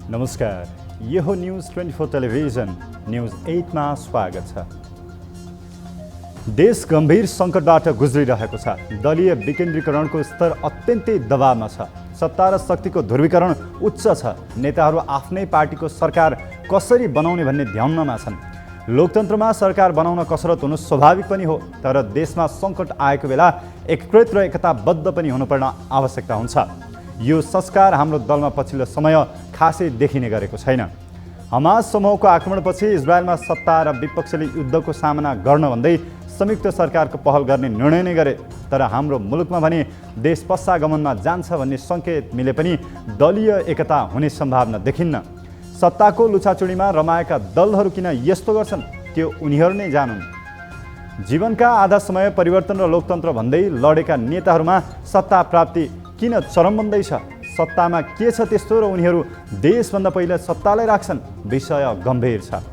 नमस्कार, यो हो न्यूज 24 टेलिभिजन न्यूज 8 मा स्वागत छ। देश गम्भीर सङ्कटबाट गुज्रिरहेको छ। दलीय विकेन्द्रीकरणको स्तर अत्यन्तै दबावमा छ। सत्ता र शक्तिको ध्रुवीकरण उच्च छ। नेताहरू आफ्नै पार्टीको सरकार कसरी बनाउने भन्ने ध्यानमा छन्। लोकतन्त्रमा सरकार बनाउन कसरत हुनु स्वाभाविक पनि हो, तर देशमा सङ्कट आएको बेला एकीकृत र एकताबद्ध पनि हुनुपर्ने आवश्यकता हुन्छ। यो संस्कार हाम्रो दलमा पछिल्लो समय खासै देखिने गरेको छैन। हमास समूहको आक्रमणपछि इजरायलमा सत्ता र विपक्षले युद्धको सामना गर्न भन्दै संयुक्त सरकारको पहल गर्ने निर्णय नै गरे। तर हाम्रो मुलुकमा भने देश पश्चागमनमा जान्छ भन्ने सङ्केत मिले पनि दलीय एकता हुने सम्भावना देखिन्न। सत्ताको लुछाचुडीमा रमाएका दलहरू किन यस्तो गर्छन् त्यो उनीहरू नै जानुन्। जीवनका आधा समय परिवर्तन र लोकतन्त्र भन्दै लडेका नेताहरूमा सत्ता प्राप्ति किन चरम बन्दैछ? सत्तामा के छ त्यस्तो र उनीहरू देशभन्दा पहिला सत्तालाई राख्छन्? विषय गम्भीर छ।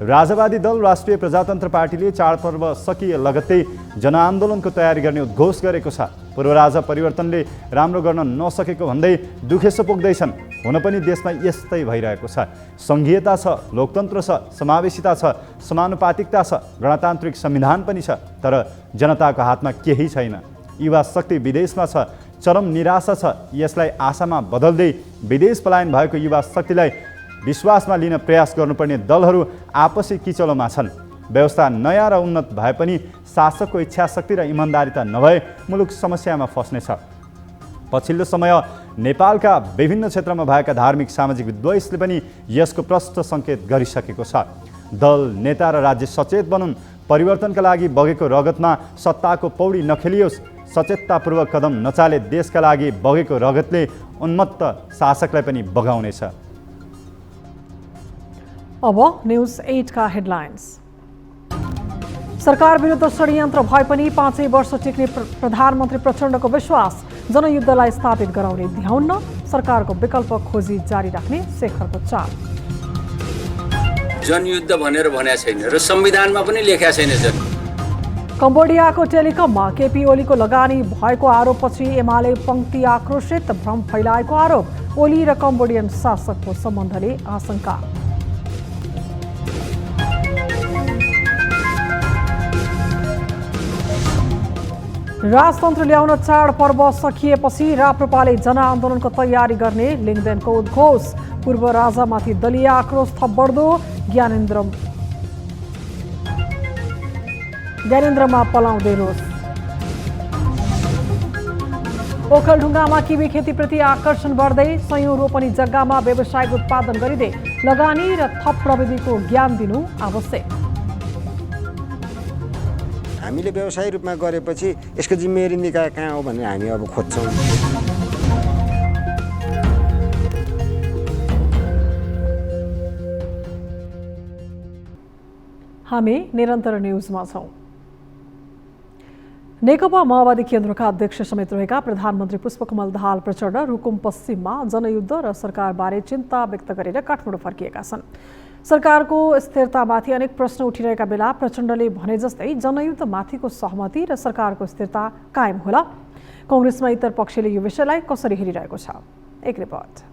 राजावादी दल राष्ट्रिय प्रजातन्त्र पार्टीले चाडपर्व सकिए लगत्तै जनआन्दोलनको तयारी गर्ने उद्घोष गरेको छ। पूर्वराजा परिवर्तनले राम्रो गर्न नसकेको भन्दै दुखेसो पोख्दैछन्। हुन पनि देशमा यस्तै भइरहेको छ। सङ्घीयता छ, लोकतन्त्र छ, समावेशिता छ, समानुपातिकता छ, गणतान्त्रिक संविधान पनि छ, तर जनताको हातमा केही छैन। युवा शक्ति विदेशमा छ, चरम निराशा छ। यसलाई आशामा बदल्दै विदेश पलायन भएको युवा शक्तिलाई विश्वासमा लिन प्रयास गर्नुपर्ने दलहरू आपसी किचलोमा छन्। व्यवस्था नयाँ र उन्नत भए पनि शासकको इच्छाशक्ति र इमान्दारिता नभए मुलुक समस्यामा फस्नेछ। पछिल्लो समय नेपालका विभिन्न क्षेत्रमा भएका धार्मिक सामाजिक विद्वेषले पनि यसको प्रष्ट सङ्केत गरिसकेको छ। दल, नेता र राज्य सचेत बनुन्। परिवर्तनका लागि बगेको रगतमा सत्ताको पौडी नखेलियोस्। सचेततापूर्वक कदम नचाले देशका लागि बगेको रगतले उन्मत्त शासकलाई पनि बगाउनेछ। अब न्यूज 8 का हेडलाइन्स। सरकार विरुद्ध षड्यन्त्र भए पनि 5 वर्ष टिक्ने प्रधानमन्त्री प्रचण्डको विश्वास। जनयुद्धलाई स्थापित गराउने ध्याउन्न। सरकारको विकल्प खोजी जारी राख्ने शेखरको चाल। जनयुद्ध भनेर भनेको छैन र संविधानमा पनि लेखेको छैन जनयुद्ध। कम्बोडियाको टेलिकममा केपी ओलीको लगानी भएको आरोपपछि एमाले पंक्ति आक्रोशित। भ्रम फैलाएको आरोप। ओली र कम्बोडियन शासकको सम्बन्धले आशंका। राजतन्त्र ल्याउन चाडपर्व सकिएपछि राप्रपाले जनआन्दोलनको तयारी गर्ने लिङ्गदेनको उद्घोष। पूर्व राजामाथि दलीय आक्रोश थप बढ्दो। ज्ञानेन्द्रमा पलाउँदै रोष। ओखलढुङ्गामा किवी खेतीप्रति आकर्षण बढ्दै। सयौं रोपनी जग्गामा व्यावसायिक उत्पादन गरिँदै लगानी र थप प्रविधिको ज्ञान दिनु आवश्यक। हामीले व्यवसायिक रूपमा गरेपछि यसको जिम्मेवारी निकाय कहाँ हो भन्ने हामी अब खोज्छौँ। हामी निरन्तर न्यूजमा छौँ। नेकपा माओवादी केन्द्रका अध्यक्ष समेत रहेका प्रधानमन्त्री पुष्पकमल दाहाल प्रचण्ड रुकुम पश्चिममा जनयुद्ध र सरकारबारे चिन्ता व्यक्त गरेर काठमाडौँ फर्किएका छन्। सरकारको स्थिरतामाथि अनेक प्रश्न उठिरहेका बेला प्रचण्डले भने जस्तै जनयुद्धमाथिको सहमति र सरकारको स्थिरता कायम होला। कांग्रेसमा इतर पक्षले यो विषयलाई कसरी हेरिरहेको छ? एक रिपोर्ट।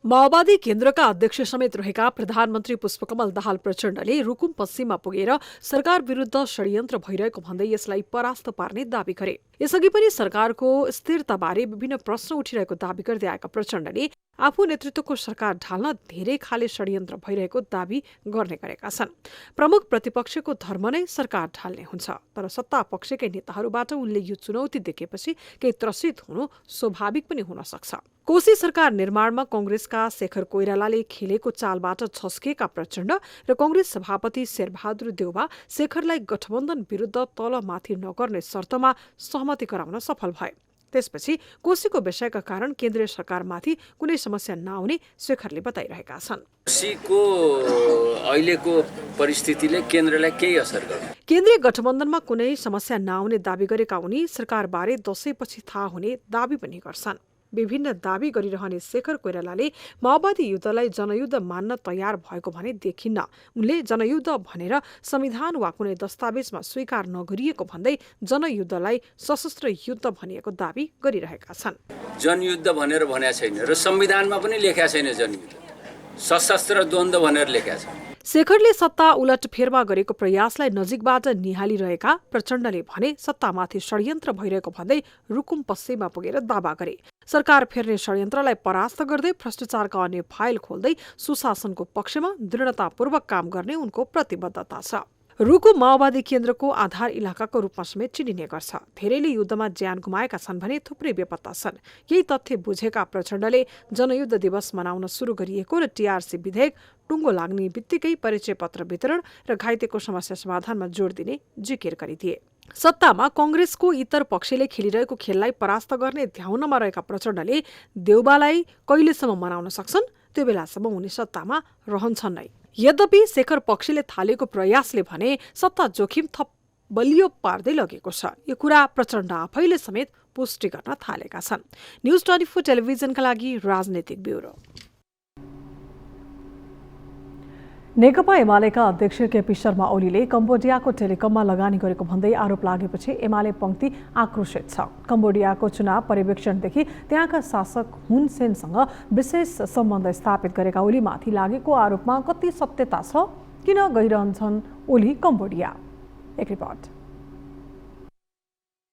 माओवादी केन्द्रका अध्यक्ष समेत रहेका प्रधानमन्त्री पुष्पकमल दाहाल प्रचण्डले रुकुम पश्चिममा पुगेर सरकार विरुद्ध षड्यन्त्र भइरहेको भन्दै यसलाई परास्त पार्ने दावी गरे। यसअघि पनि सरकारको स्थिरताबारे विभिन्न प्रश्न उठिरहेको दावी गर्दै आएका प्रचण्डले आफू नेतृत्वको सरकार ढाल्न धेरै खाले षड्यन्त्र भइरहेको दावी गर्ने गरेका छन्। प्रमुख प्रतिपक्षको धर्म नै सरकार ढाल्ने हुन्छ, तर सत्ता पक्षकै नेताहरूबाट उनले यो चुनौती देखेपछि केही त्रसित हुनु स्वाभाविक पनि हुन सक्छ। कोशी सरकार निर्माणमा कांग्रेसका शेखर कोइरालाले खेलेको चालबाट झस्किएका प्रचण्ड र कांग्रेस सभापति शेरबहादुर देउवा शेखरलाई गठबन्धन विरुद्ध तलमाथि नगर्ने शर्तमा सहमति गराउन सफल भए। त्यसपछि कोसीको विषयका कारण केन्द्रीय सरकारमाथि कुनै समस्या नआउने शेखरले बताइरहेका छन्। कोसीको अहिलेको परिस्थितिले केन्द्रलाई केही असर गर्दैन। केन्द्रीय गठबन्धनमा कुनै समस्या नआउने दावी गरेका उनी सरकारबारे दशैंपछि थाहा हुने दावी पनि गर्छन्। विभिन्न दावी गरिरहने शेखर कोइरालाले माओवादी युद्धलाई जनयुद्ध मान्न तयार भएको भने देखिन्न। उनले जनयुद्ध भनेर संविधान वा कुनै दस्तावेजमा स्वीकार नगरिएको भन्दै जनयुद्धलाई सशस्त्र युद्ध भनिएको दावी गरिरहेका छन्। जनयुद्ध भनेर भनेको छैन र संविधानमा पनि लेखेको छैन जनयुद्ध। सशस्त्र द्वन्द्व भनेर लेखेको छ। शेखरले सत्ता उलटफेरमा गरेको प्रयासलाई नजिकबाट निहालिरहेका प्रचण्डले भने सत्तामाथि षड्यन्त्र भइरहेको भन्दै रुकुम पश्चिममा पुगेर दावा गरे। सरकार फेर्ने षड्यन्त्रलाई परास्त गर्दै भ्रष्टाचारका अन्य फाइल खोल्दै सुशासनको पक्षमा दृढतापूर्वक काम गर्ने उनको प्रतिबद्धता छ। रुकुम माओवादी केन्द्रको आधार इलाकाको रूपमा समेत चिनिने गर्छ। धेरैले युद्धमा ज्यान गुमाएका छन् भने थुप्रै बेपत्ता छन्। यही तथ्य बुझेका प्रचण्डले जनयुद्ध दिवस मनाउन सुरु गरिएको र टीआरसी विधेयक टुङ्गो लाग्ने बित्तिकै परिचय पत्र वितरण र घाइतेको समस्या समाधानमा जोड दिने जिकिर गरिदिए। सत्तामा कंग्रेसको इतर पक्षले खेलिरहेको खेललाई परास्त गर्ने ध्याउनमा रहेका प्रचण्डले देउबालाई कहिलेसम्म मनाउन सक्छन् त्यो बेलासम्म उनी सत्तामा रहन्छन् नै। यद्यपि शेखर पक्षले थालेको प्रयासले भने सत्ता जोखिम थप बलियो पार्दै लगेको छ। यो कुरा प्रचण्ड आफैले समेत पुष्टि गर्न थालेका छन्। न्यूज 24 टेलिभिजनका लागि राजनीतिक ब्युरो। नेकपा एमालेका अध्यक्ष केपी शर्मा ओलीले कम्बोडियाको टेलिकममा लगानी गरेको भन्दै आरोप लागेपछि एमाले पंक्ति आक्रोशित छ। कम्बोडियाको चुनाव पर्यवेक्षणदेखि त्यहाँका शासक हुन सेनसँग विशेष सम्बन्ध स्थापित गरेका ओलीमाथि लागेको आरोपमा कति सत्यता छ? किन गइरहन्छन् ओली कम्बोडिया? एक रिपोर्ट।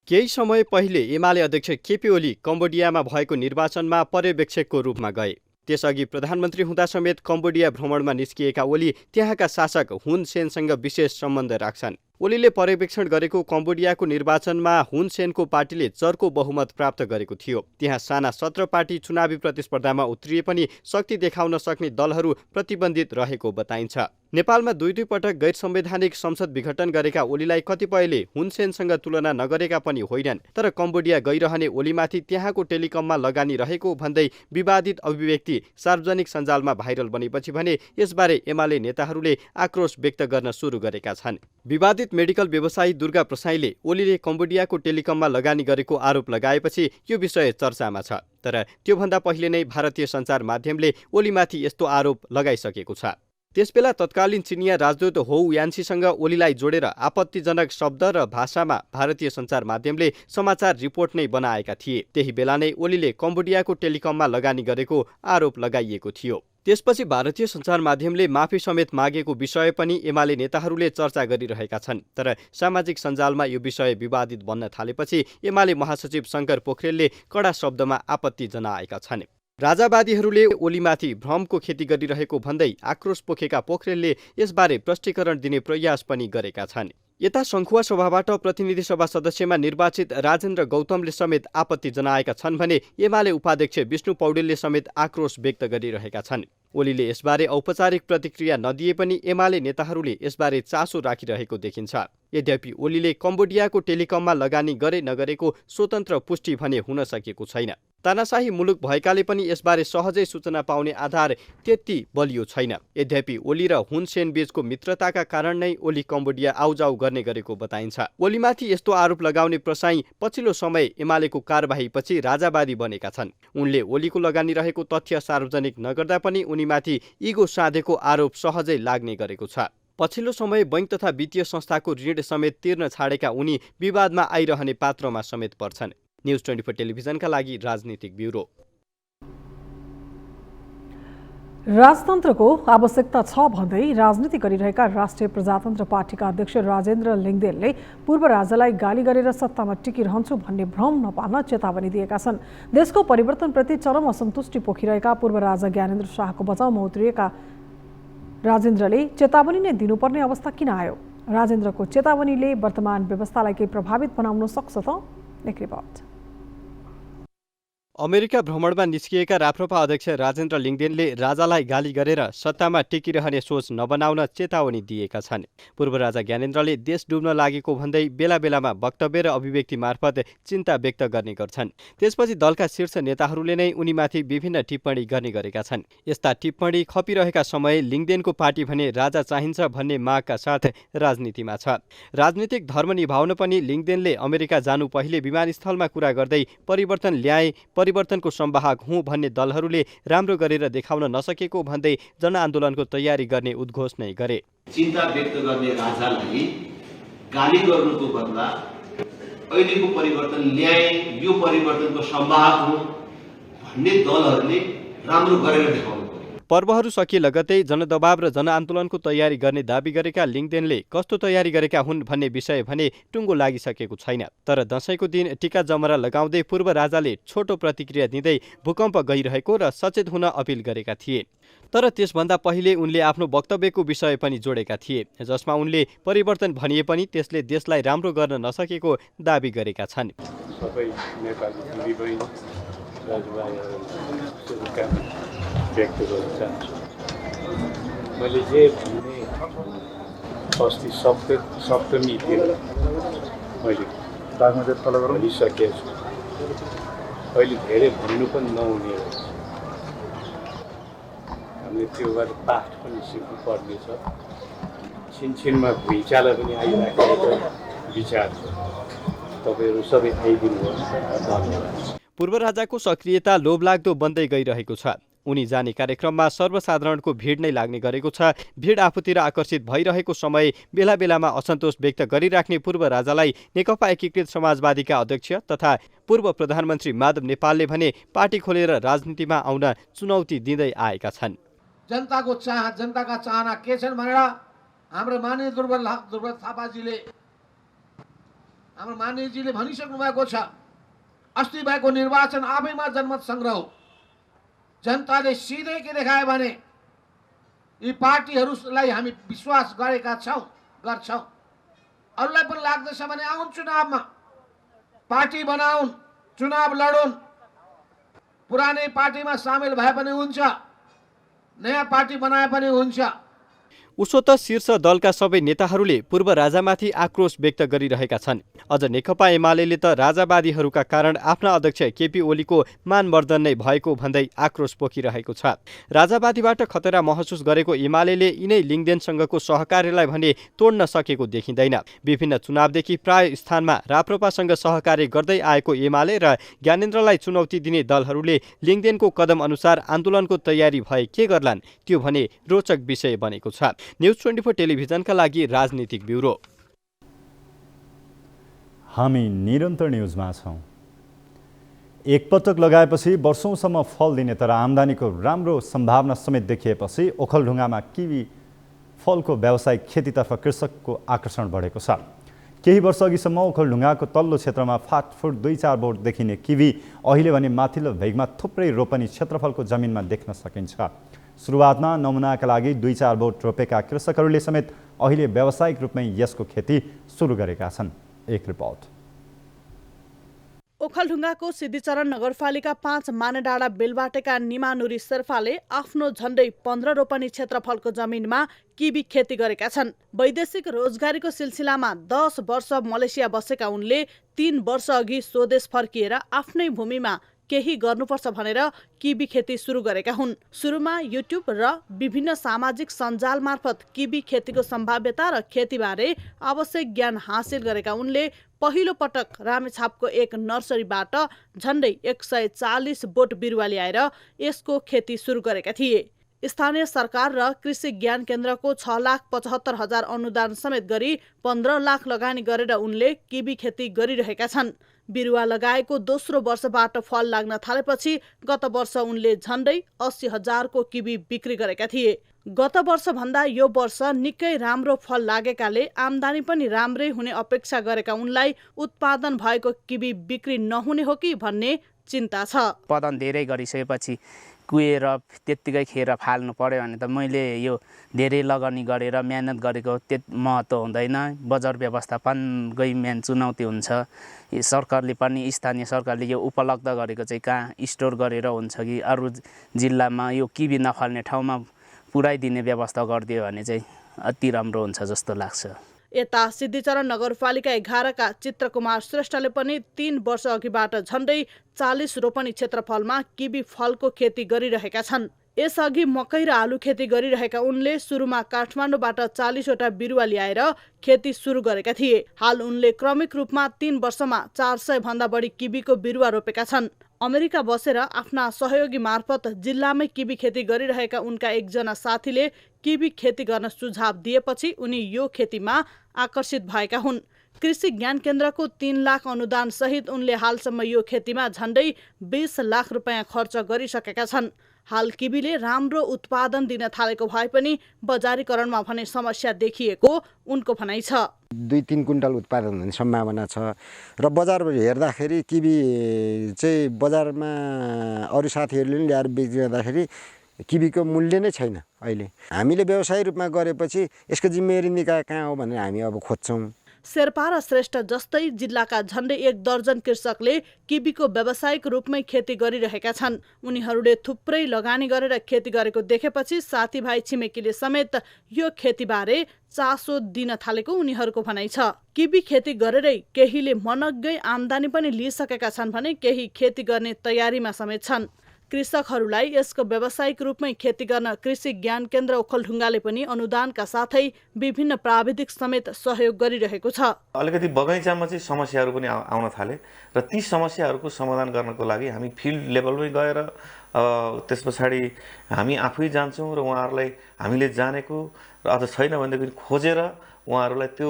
केही समय पहिले एमाले अध्यक्ष केपी ओली कम्बोडियामा भएको निर्वाचनमा पर्यवेक्षकको रूपमा गए। त्यसअघि प्रधानमन्त्री हुँदा समेत कम्बोडिया भ्रमणमा निस्किएका ओली त्यहाँका शासक हुन सेनसँग विशेष सम्बन्ध राख्छन्। ओलीले पर्यवेक्षण गरेको कम्बोडियाको निर्वाचनमा हुन सेनको पार्टीले चर्को बहुमत प्राप्त गरेको थियो। त्यहाँ साना 17 पार्टी चुनावी प्रतिस्पर्धामा उत्रिए पनि शक्ति देखाउन सक्ने दलहरू प्रतिबन्धित रहेको बताइन्छ। नेपालमा दुई पटक गैर संवैधानिक संसद विघटन गरेका ओलीलाई कतिपयले हुन सेनसँग तुलना नगरेका पनि होइनन्। तर कम्बोडिया गइरहने ओलीमाथि त्यहाँको टेलिकममा लगानी रहेको भन्दै विवादित अभिव्यक्ति सार्वजनिक सञ्जालमा भाइरल बनेपछि भने यसबारे एमाले नेताहरूले आक्रोश व्यक्त गर्न सुरु गरेका छन्। विवादित मेडिकल व्यवसायी दुर्गा प्रसाईले ओलीले कम्बोडियाको टेलिकममा लगानी गरेको आरोप लगाएपछि यो विषय चर्चामा छ। तर त्योभन्दा पहिले नै भारतीय सञ्चार माध्यमले ओलीमाथि यस्तो आरोप लगाइसकेको छ। त्यसबेला तत्कालीन चिनिया राजदूत हो यान्सीसँग ओलीलाई जोडेर आपत्तिजनक शब्द र भाषामा भारतीय सञ्चार माध्यमले समाचार रिपोर्ट नै बनाएका थिए। त्यही बेला नै ओलीले कम्बोडियाको टेलिकममा लगानी गरेको आरोप लगाइएको थियो। त्यसपछि भारतीय सञ्चार माध्यमले माफी समेत मागेको विषय पनि एमाले नेताहरूले चर्चा गरिरहेका छन्। तर सामाजिक सञ्जालमा यो विषय विवादित बन्न थालेपछि एमाले महासचिव शङ्कर पोखरेलले कडा शब्दमा आपत्ति जनाएका छन्। राजावादीहरूले ओलीमाथि भ्रमको खेती गरिरहेको भन्दै आक्रोश पोखेका पोखरेलले यसबारे प्रष्टीकरण दिने प्रयास पनि गरेका छन्। यता सङ्खुवा सभाबाट प्रतिनिधि सभा सदस्यमा निर्वाचित राजेन्द्र गौतमले समेत आपत्ति जनाएका छन् भने एमाले उपाध्यक्ष विष्णु पौडेलले समेत आक्रोश व्यक्त गरिरहेका छन्। ओलीले यसबारे औपचारिक प्रतिक्रिया नदिए पनि एमाले नेताहरूले यसबारे चासो राखिरहेको देखिन्छ। यद्यपि ओलीले कम्बोडियाको टेलिकममा लगानी गरे नगरेको स्वतन्त्र पुष्टि भने हुन सकेको छैन। तानाशाही मुलुक भएकाले पनि यसबारे सहजै सूचना पाउने आधार त्यति बलियो छैन। यद्यपि ओली र हुन सेन बीचको मित्रताका कारण नै ओली कम्बोडिया आउजाउ गर्ने गरेको बताइन्छ। ओलीमाथि यस्तो आरोप लगाउने प्रसाई पछिल्लो समय एमालेको कारबाहीपछि राजावादी बनेका छन्। उनले ओलीको लगानी रहेको तथ्य सार्वजनिक नगर्दा पनि उनीमाथि इगो साधेको आरोप सहजै लाग्ने गरेको छ। पछिल्लो समय बैंक तथा वित्तीय संस्थाको ऋण समेत तिर्न छाडेका उनी विवादमा आइरहने पात्रमा समेत पर्छन्। न्यूज 24 टेलिभिजनका लागि राजनीतिक ब्युरो। राजतन्त्रको आवश्यकता छ भन्दै राजनीति गरिरहेका राष्ट्रिय प्रजातन्त्र पार्टीका अध्यक्ष राजेन्द्र लिङ्गदेनले पूर्व राजालाई गाली गरेर सत्तामा टिकिरहन्छु भन्ने भ्रम नपार्न चेतावनी दिएका छन्। देशको परिवर्तनप्रति चरम असन्तुष्टि पोखिरहेका पूर्व राजा ज्ञानेन्द्र शाहको बचाउमा उत्रिएका राजेन्द्रले चेतावनी नै दिनुपर्ने अवस्था किन आयो? राजेन्द्रको चेतावनीले वर्तमान व्यवस्थालाई केही प्रभावित बनाउन सक्छ त? एक रिपोर्ट। अमेरिका भ्रमणमा निस्किएका राप्रपा अध्यक्ष राजेन्द्र लिङदेनले राजालाई गाली गरेर सत्तामा टिकिरहने सोच नबनाउन चेतावनी दिएका छन्। पूर्व राजा ज्ञानेन्द्रले देश डुब्न लागेको भन्दै बेला बेलामा वक्तव्य र अभिव्यक्ति मार्फत चिन्ता व्यक्त गर्ने गर्छन्। त्यसपछि दलका शीर्ष नेताहरूले नै उनीमाथि विभिन्न टिप्पणी गर्ने गरेका छन्। यस्ता टिप्पणी खपिरहेका समय लिङदेनको पार्टी भने राजा चाहिन्छ भन्ने मागका साथ राजनीतिमा छ। राजनीतिक धर्म निभाउन पनि लिङदेनले अमेरिका जानु पहिले विमानस्थलमा कुरा गर्दै परिवर्तन ल्याए, परिवर्तनको संवाहक हुँ भन्ने दलहरूले राम्रो गरेर देखाउन नसकेको भन्दै जनआन्दोलनको तयारी गर्ने उद्घोष नै गरे। चिन्ता व्यक्त गर्ने राजालाई गाली गर्नुको बदला अहिलेको परिवर्तन ल्याए, यो परिवर्तनको संवाहक हुँ भन्ने दलहरूले राम्रो गरेर देखाउनु। पर्वहरू सकिए लगतै जनदबाव र जनआन्दोलनको तयारी गर्ने दाबी गरेका लिङदेनले कस्तो तयारी गरेका हुन् भन्ने विषय भने टुङ्गो लागिसकेको छैन। तर दशैंको दिन टीका जमरा लगाउँदै पूर्व राजाले छोटो प्रतिक्रिया दिँदै भूकम्प गइरहेको र सचेत हुन अपिल गरेका थिए। तर त्यसभन्दा पहिले उनले आफ्नो वक्तव्यको विषय पनि जोडेका थिए, जसमा उनले परिवर्तन भनिए पनि त्यसले देशलाई राम्रो गर्न नसकेको दाबी गरेका छन्। सबै नेपाली दिदीबहिनी दाजुभाइहरू व्यक्त गर्न चाहन्छु। मैले जे भन्ने अस्ति सप्तमी दिन मैले भनिसकेको छु। अहिले धेरै भन्नु पनि नहुने हो। हामीले त्यो भएर पाठ पनि सिक्नु पर्नेछ। छिनछिनमा भुइँचालो पनि आइराखेको विचार छ। तपाईँहरू सबै आइदिनु धन्यवाद। पूर्व राजाको सक्रियता लोभलाग्दो बन्दै गइरहेको छ। उनी जाने कार्यक्रममा सर्वसाधारणको भिड नै लाग्ने गरेको छ। भिड आफूतिर आकर्षित भइरहेको समय बेला बेलामा असन्तोष व्यक्त गरिराख्ने पूर्व राजालाई नेकपा एकीकृत समाजवादीका अध्यक्ष तथा पूर्व प्रधानमन्त्री माधव नेपालले भने पार्टी खोलेर राजनीतिमा आउन चुनौती दिँदै आएका छन्। जनताको जनताका चाहना के छन् भनेर हाम्रो माननीय दुर्बल थापाजीले हाम्रो माननीयजीले भनिसक्नु भएको छ। अस्ति भएको निर्वाचन आफैमा जनमत संग्रह हो। जनताले सिधै के देखायो भने यी पार्टीहरूलाई हामी विश्वास गर्छौं। अरूलाई पनि लाग्दछ भने आउन् चुनावमा, पार्टी बनाउन्, चुनाव लडुन्। पुरानै पार्टीमा सामेल भए पनि हुन्छ, नयाँ पार्टी बनाए पनि हुन्छ। उसो त शीर्ष दलका सबै नेताहरूले पूर्व राजामाथि आक्रोश व्यक्त गरिरहेका छन्। अझ नेकपा एमाले त राजावादीहरूका कारण आफ्ना अध्यक्ष केपी ओलीको मानवर्धन नै भएको भन्दै आक्रोश पोखिरहेको छ। राजावादीबाट खतरा महसुस गरेको एमाले यिनै लिङदेनसँगको सहकार्यलाई भने तोड्न सकेको देखिँदैन। विभिन्न चुनावदेखि प्राय स्थानमा राप्रपासँग सहकार्य गर्दै आएको एमाले र ज्ञानेन्द्रलाई चुनौती दिने दलहरूले लिङदेनको कदम अनुसार आन्दोलनको तयारी भए के गर्लान्, त्यो भने रोचक विषय बनेको छ। न्युज 24 टेलिभिजनका लागि राजनीतिक ब्युरो। हामी निरन्तर न्युजमा छौँ। एकपटक लगाएपछि वर्षौंसम्म फल दिने तर आम्दानीको राम्रो सम्भावना समेत देखिएपछि ओखलढुङ्गामा किवी फलको व्यावसायिक खेतीतर्फ कृषकको आकर्षण बढेको छ। केही वर्ष अघिसम्म ओखलढुङ्गाको तल्लो क्षेत्रमा फाटफुट 2-4 बोट देखिने किवी अहिले भने माथिल्लो भेगमा थुप्रै रोपनी क्षेत्रफलको जमिनमा देख्न सकिन्छ। सुरुवातमा नमुनाका लागि 2-4 बोट रोपेका कृषकहरूले समेत अहिले व्यावसायिक रूपमै यसको खेती सुरु गरेका छन्। एक रिपोर्ट। ओखलढुङ्गाको सिद्धिचरण नगरपालिका 5 मानेडाँडा बेलबाटेका निमानुरी शेर्पाले आफ्नो झण्डै 15 रोपनी क्षेत्रफलको जमिनमा किवी खेती गरेका छन्। वैदेशिक रोजगारीको सिलसिलामा 10 वर्ष मलेसिया बसेका उनले 3 वर्ष अघि स्वदेश फर्किएर आफ्नै भूमिमा केही गर्नुपर्छ भनेर किवी खेती सुरु गरेका हुन्। सुरुमा युट्युब र विभिन्न सामाजिक सञ्जाल मार्फत किवी खेतीको सम्भाव्यता र खेतीबारे आवश्यक ज्ञान हासिल गरेका उनले पहिलो पटक रामेछापको एक नर्सरीबाट झण्डै 140 बोट बिरुवा ल्याएर यसको खेती सुरु गरेका थिए। स्थानीय सरकार र कृषि ज्ञान केन्द्रको 6,75,000 अनुदान समेत गरी 15 लाख लगानी गरेर उनले किवी खेती गरिरहेका छन्। बिरुवा लगाएको दोस्रो वर्षबाट फल लाग्न थालेपछि गत वर्ष उनले झण्डै 80,000 को किवी बिक्री गरेका थिए। गत वर्ष भन्दा यो वर्ष निकै राम्रो फल लागेकाले आम्दानी पनि राम्रै हुने अपेक्षा गरेका उनलाई उत्पादन भएको किवी बिक्री नहुने हो कि भन्ने चिन्ता छ। उत्पादन धेरै गरिसकेपछि कुहेर त्यत्तिकै खेर फाल्नु पर्यो भने त मैले यो धेरै लगानी गरेर मेहनत गरेको महत्त्व हुँदैन। बजार व्यवस्थापनकै मेन चुनौती हुन्छ। सरकारले पनि स्थानीय सरकारले यो उपलब्ध गरेको चाहिँ कहाँ स्टोर गरेर हुन्छ कि अरू जिल्लामा यो किबी नफल्ने ठाउँमा पुर्याइदिने व्यवस्था गरिदियो भने चाहिँ अति राम्रो हुन्छ जस्तो लाग्छ। यता सिद्धिचरण नगरपालिका 11 का चित्रकुमार श्रेष्ठले पनि 3 वर्ष अघिबाट झन्डै 40 रोपनी क्षेत्रफलमा किबी फलको खेती गरिरहेका छन्। यसअघि मकै र आलु खेती गरिरहेका उनले सुरुमा काठमाडौँबाट 40 वटा बिरुवा ल्याएर खेती सुरु गरेका थिए। हाल उनले क्रमिक रूपमा 3 वर्षमा 400 भन्दा बढी किबीको बिरुवा रोपेका छन्। अमेरिका बसेर आफ्ना सहयोगी मार्फत जिल्लामै किबी खेती गरिरहेका उनका एकजना साथीले किबी खेती गर्न सुझाव दिएपछि उनी यो खेतीमा आकर्षित भएका हुन्। कृषि ज्ञान केन्द्रको 3 लाख अनुदान सहित उनले हालसम्म यो खेतीमा झन्डै 20 लाख रुपैयाँ खर्च गरिसकेका छन्। हाल किबीले राम्रो उत्पादन दिन थालेको भए पनि बजारीकरणमा भने समस्या देखिएको उनको भनाइ छ। 2-3 कुइन्टल उत्पादन हुने सम्भावना छ र बजार हेर्दाखेरि किबी चाहिँ बजारमा अरू साथीहरूले पनि ल्याएर बेचिरहँदाखेरि किबीको मूल्य नै छैन। अहिले हामीले व्यवसाय रूपमा गरेपछि यसको जिम्मेवारी निकाय कहाँ हो भनेर हामी अब खोज्छौँ। शेर्पा र श्रेष्ठ जस्तै जिल्लाका झन्डै 1 दर्जन कृषकले किबीको व्यावसायिक रूपमै खेती गरिरहेका छन्। उनीहरूले थुप्रै लगानी गरेर खेती गरेको देखेपछि साथीभाइ छिमेकीले समेत यो खेतीबारे चासो दिन थालेको उनीहरूको भनाइ छ। किबी खेती गरेरै केहीले मनग्गै आम्दानी पनि लिइसकेका छन् भने केही खेती गर्ने तयारीमा समेत छन्। कृषकहरूलाई यसको व्यावसायिक रूपमै खेती गर्न कृषि ज्ञान केन्द्र ओखलढुङ्गाले पनि अनुदानका साथै विभिन्न प्राविधिक समेत सहयोग गरिरहेको छ। अलिकति बगैँचामा चाहिँ समस्याहरू पनि आउन थाले र ती समस्याहरूको समाधान गर्नको लागि हामी फिल्ड लेभलमै गएर त्यस पछाडि हामी आफै जान्छौँ र उहाँहरूलाई हामीले जानेको र अझ छैन भनेदेखि खोजेर उहाँहरूलाई त्यो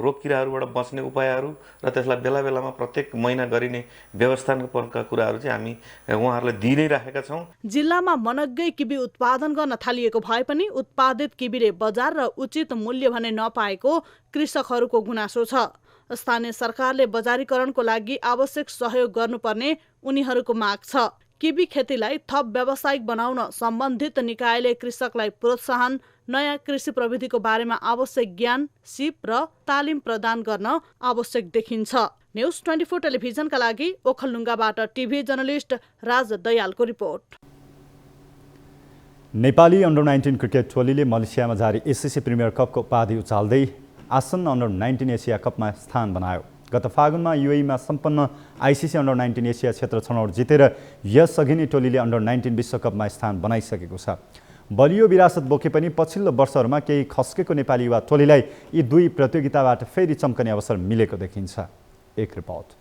रोग किराहरूबाट बच्ने उपायहरू र त्यसलाई बेला बेलामा प्रत्येक महिना गरिने व्यवस्थापनका कुराहरू चाहिँ हामी उहाँहरूलाई दिइ नै राखेका छौँ। जिल्लामा मनग्गै किबी उत्पादन गर्न थालिएको भए पनि उत्पादित किबीले बजार र उचित मूल्य भने नपाएको कृषकहरूको गुनासो छ। स्थानीय सरकारले बजारीकरणको लागि आवश्यक सहयोग गर्नुपर्ने उनीहरूको माग छ। किबी खेतीलाई थप व्यावसायिक बनाउन सम्बन्धित निकायले कृषकलाई प्रोत्साहन, नयाँ कृषि प्रविधिको बारेमा आवश्यक ज्ञान, सिप र तालिम प्रदान गर्न आवश्यक देखिन्छ। न्युज 24 टेलिभिजनका लागि ओखलढुङ्गाबाट टिभी जर्नलिस्ट राज दयालको रिपोर्ट। नेपाली अन्डर 19 क्रिकेट टोलीले मलेसियामा जारी एससीसी प्रिमियर कपको उपाधि उचाल्दै आसन्न अन्डर 19 एसिया कपमा स्थान बनायो। गत फागुनमा युएईमा सम्पन्न आइसिसी अन्डर 19 एसिया क्षेत्र छनौट जितेर यसअघि नै टोलीले अन्डर 19 विश्वकपमा स्थान बनाइसकेको छ। बलियो विरासत बोके पनि पछिल्लो वर्षहरूमा केही खस्केको नेपाली युवा टोलीलाई यी दुई प्रतियोगिताबाट फेरि चम्कने अवसर मिलेको देखिन्छ। एक रिपोर्ट।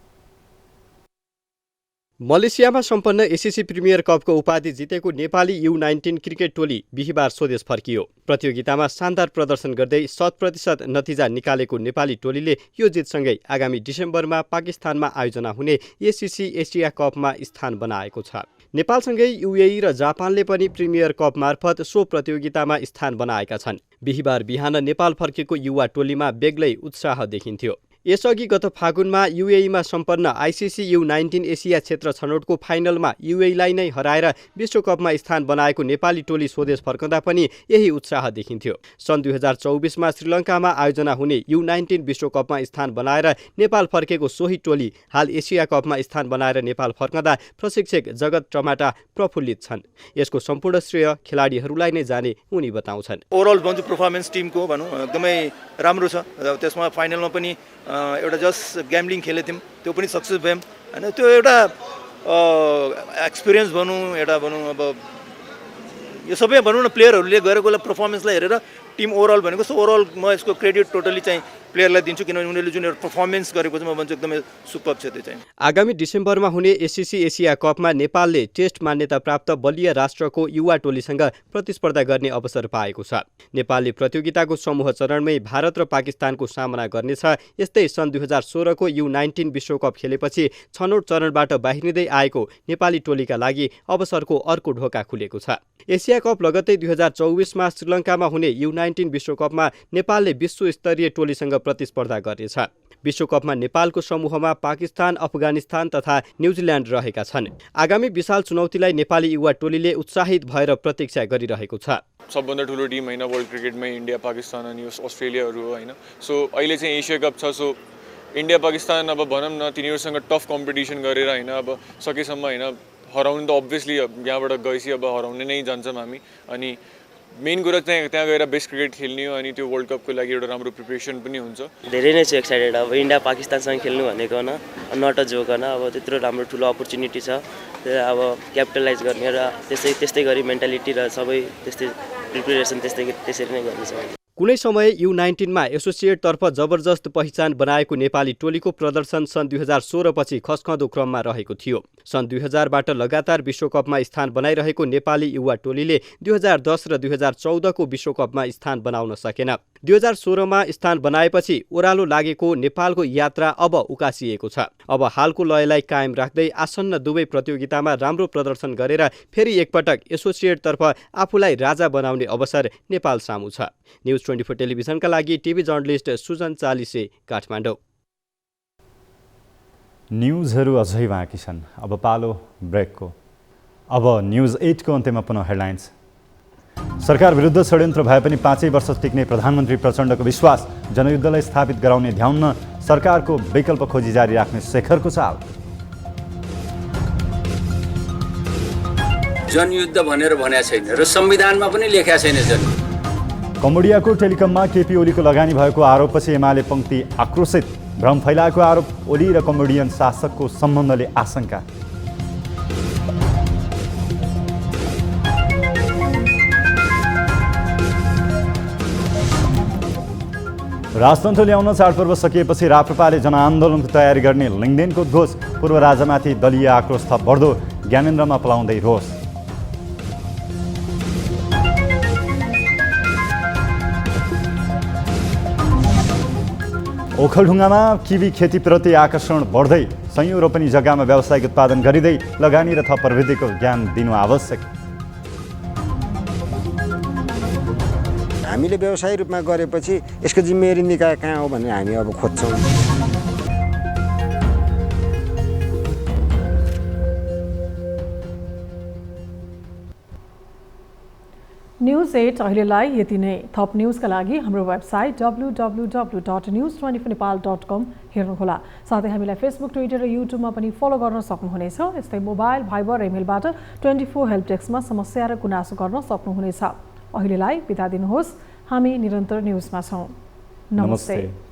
मलेसियामा सम्पन्न एससीसी प्रिमियर कपको उपाधि जितेको नेपाली U19 क्रिकेट टोली बिहिबार स्वदेश फर्कियो। प्रतियोगितामा शानदार प्रदर्शन गर्दै 100% नतिजा निकालेको नेपाली टोलीले यो जितसँगै आगामी डिसेम्बरमा पाकिस्तानमा आयोजना हुने एससीसी एसिया कपमा स्थान बनाएको छ। नेपालसँगै युएई र जापानले पनि प्रिमियर कप मार्फत सो प्रतियोगितामा स्थान बनाएका छन्। बिहिबार बिहान नेपाल फर्केको युवा टोलीमा बेग्लै उत्साह देखिन्थ्यो। यसअघि गत फागुनमा युएईमा सम्पन्न आइसिसी U19 एसिया क्षेत्र छनौटको फाइनलमा युएईलाई नै हराएर विश्वकपमा स्थान बनाएको नेपाली टोली स्वदेश फर्कँदा पनि यही उत्साह देखिन्थ्यो। सन् 2024मा श्रीलङ्कामा आयोजना हुने U19 विश्वकपमा स्थान बनाएर नेपाल फर्केको सोही टोली हाल एसिया कपमा स्थान बनाएर नेपाल फर्कँदा प्रशिक्षक जगत टमाटा प्रफुल्लित छन्। यसको सम्पूर्ण श्रेय खेलाडीहरूलाई नै जाने उनी बताउँछन्। ओभरअल भन्छ परफर्मेन्स टिमको भनौँ एकदमै राम्रो छ। त्यसमा फाइनलमा पनि एउटा जस्ट ग्याम्बलिङ खेलेको थियौँ, त्यो पनि सक्सेस भयौँ होइन। त्यो एउटा एक्सपिरियन्स भनौँ, एउटा भनौँ अब यो सबै भनौँ न प्लेयरहरूले गरेको पर्फर्मेन्सलाई हेरेर टिम ओभरअल भनेको ओभरअल म यसको क्रेडिट टोटली चाहिँ प्लेयरलाई दिन्छु, किनभने उनीहरूले जुन एउटा पर्फर्मेन्स गरेको चाहिँ म भन्छु एकदमै सुपर छ त्यो चाहिँ। आगामी डिसेम्बरमा हुने एससीसी एसिया कपमा नेपालले टेस्ट मान्यता प्राप्त बलिया राष्ट्रको युवा टोलीसँग प्रतिस्पर्धा गर्ने अवसर पाएको छ। नेपालले प्रतियोगिताको समूह चरणमै भारत र पाकिस्तानको सामना गर्नेछ। यस्तै सन् 2016 को U19 विश्वकप खेलेपछि छनौट चरणबाट बाहिरिँदै आएको नेपाली टोलीका लागि अवसरको अर्को ढोका खुलेको छ। एसिया कप लगत्तै 2024मा श्रीलङ्कामा हुने U19 विश्वकपमा नेपालले विश्वस्तरीय टोलीसँग प्रतिस्पर्धा गर्नेछ। विश्वकपमा नेपालको समूहमा पाकिस्तान, अफगानिस्तान तथा न्युजिल्यान्ड रहेका छन्। आगामी विशाल चुनौतीलाई नेपाली युवा टोलीले उत्साहित भएर प्रतीक्षा गरिरहेको छ। सबभन्दा ठुलो टिम होइन वर्ल्ड क्रिकेटमै इन्डिया, पाकिस्तान अनि अस्ट्रेलियाहरू हो होइन। सो अहिले चाहिँ एसिया कप छ। सो इन्डिया पाकिस्तान अब भनौँ न तिनीहरूसँग टफ कम्पिटिसन गरेर होइन अब सकेसम्म होइन हराउनु त अभियसली यहाँबाट गएपछि अब हराउने नै जान्छौँ हामी। अनि मेन कुरा चाहिँ त्यहाँ गएर बेस्ट क्रिकेट खेल्ने हो अनि त्यो वर्ल्ड कपको लागि एउटा राम्रो प्रिपरेसन पनि हुन्छ। धेरै नै छु एक्साइटेड। अब इन्डिया पाकिस्तानसँग खेल्नु भनेको नट अ जोक होइन। अब त्यत्रो राम्रो ठुलो अपर्च्युनिटी छ, अब क्यापिटलाइज गर्ने र त्यस्तै गरी मेन्टालिटी र सबै त्यस्तै प्रिपरेसन त्यसरी नै गर्नेछ। कुनै समय U19 मा एसोसिएट तर्फ जबरजस्त पहिचान बनाएको नेपाली टोलीको प्रदर्शन सन् 2016 पछि खस्कँदो क्रममा रहेको थियो। सन् 2000 बाट लगातार विश्वकपमा स्थान बनाइरहेको नेपाली युवा टोलीले 2010 र 2014 को विश्वकपमा स्थान बनाउन सकेन। 2016 मा स्थान बनाएपछि ओह्रालो लागेको नेपालको यात्रा अब उकासिएको छ। अब हालको लयलाई कायम राख्दै आसन्न दुवै प्रतियोगितामा राम्रो प्रदर्शन गरेर फेरि एकपटक एसोसिएट तर्फ आफूलाई राजा बनाउने अवसर नेपाल सामु छ। न्युज 24 टेलिभिजनका लागि टिभी जर्नलिस्ट सुजन चालिसे, काठमाडौँ। न्युजहरू अझै बाँकी छन्। अब पालो ब्रेकको। अब न्युज 8 को अन्त्यमा पुनः हेडलाइन्स। सरकार विरुद्ध षड्यन्त्र भए पनि 5 वर्ष टिक्ने प्रधानमन्त्री प्रचण्डको विश्वास। जनयुद्धलाई स्थापित गराउने ध्याउन्न सरकारको विकल्प खोजी जारी राख्ने शेखरको चाल। जनयुद्ध भनेर भनेको छैन र संविधानमा पनि लेखेको छैन जनयुद्ध। कम्बोडियाको टेलिकममा केपी ओलीको लगानी भएको आरोपपछि एमाले पंक्ति आक्रोशित। भ्रम फैलाएको आरोप। ओली र कम्बोडियन शासकको सम्बन्धले आशंका। राजतन्त्र ल्याउन चाडपर्व सकिएपछि राप्रपाले जनआन्दोलनको तयारी गर्ने लिङ्गदेनको उद्घोष। पूर्व राजामाथि दलीय आक्रोश थप बढ्दो। ज्ञानेन्द्रमा पलाउँदै रोष। ओखलढुङ्गामा किवी खेतीप्रति आकर्षण बढ्दै। सयौं रोपनी जग्गामा व्यावसायिक उत्पादन गरिँदै लगानी र थप प्रविधिको ज्ञान दिनु आवश्यक। हामीले व्यवसाय रूपमा गरेपछि यसको जिम्मेवारी निकाय कहाँ हो भनेर हामी अब खोज्छौँ। न्युज 8 अहिलेलाई यति नै। थप न्युजका लागि हाम्रो वेबसाइट www.news24nepal.com हेर्नुहोला। साथै हामीलाई फेसबुक, ट्विटर र युट्युबमा पनि फलो गर्न सक्नुहुनेछ। यस्तै मोबाइल, भाइबर, इमेलबाट 24 हेल्प डेस्कमा समस्या र गुनासो गर्न सक्नुहुनेछ। अहिलेलाई बिदा दिनुहोस्। हामी निरन्तर न्युजमा छौँ। नमस्ते।